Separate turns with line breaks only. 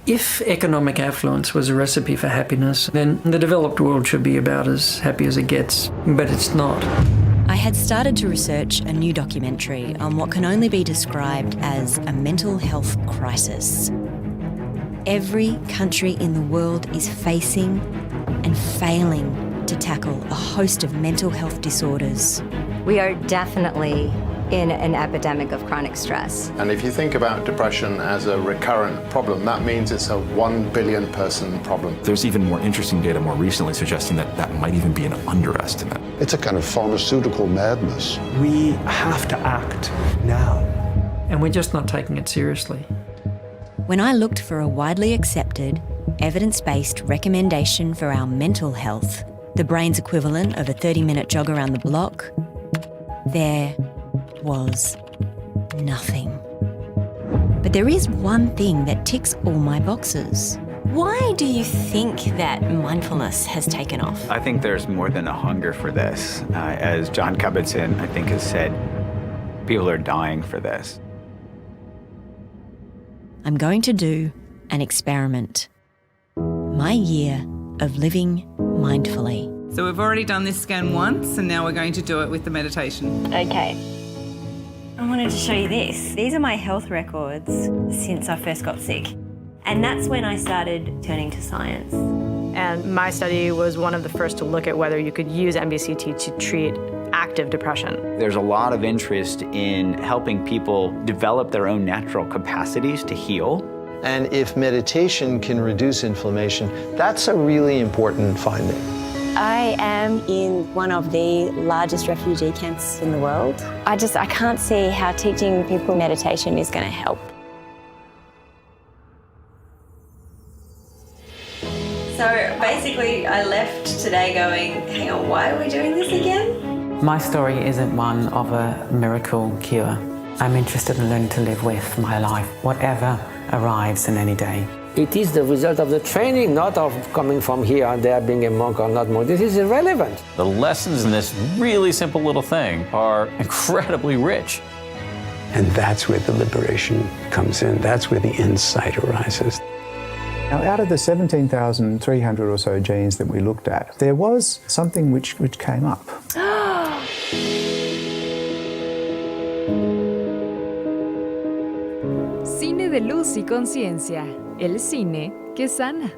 If economic affluence was a recipe for happiness, then the developed world should be about as happy as it gets, but it's not.
I had started to research a new documentary on what can only be described as a mental health crisis. Every country in the world is facing and failing to tackle a host of mental health disorders.
We are definitely in an epidemic of chronic stress.
And if you think about depression as a recurrent problem, that means it's a 1 billion person problem.
There's even more interesting data more recently suggesting that that might even be an underestimate.
It's a kind of pharmaceutical madness.
We have to act now.
And we're just not taking it seriously.
When I looked for a widely accepted, evidence-based recommendation for our mental health, the brain's equivalent of a 30-minute jog around the block, there was nothing. But there is one thing that ticks all my boxes. Why do you think that mindfulness has taken off?
I think there's more than a hunger for this. As John Kabat-Zinn, I think, has said, people are dying for this.
I'm going to do an experiment. My year of living mindfully.
So we've already done this scan once, and now we're going to do it with the meditation.
Okay. I wanted to show you this. These are my health records since I first got sick. And that's when I started turning to science.
And my study was one of the first to look at whether you could use MBCT to treat active depression.
There's a lot of interest in helping people develop their own natural capacities to heal.
And if meditation can reduce inflammation, that's a really important finding.
I am in one of the largest refugee camps in the world. I can't see how teaching people meditation is going to help.
So basically, I left today going, hang on, why are we doing this again?
My story isn't one of a miracle cure. I'm interested in learning to live with my life, whatever arrives in any day.
It is the result of the training, not of coming from here and there, being a monk or not monk. This is irrelevant.
The lessons in this really simple little thing are incredibly rich.
And that's where the liberation comes in. That's where the insight arises.
Now, out of the 17,300 or so genes that we looked at, there was something which came up.
Cine de luz y conciencia, el cine que sana.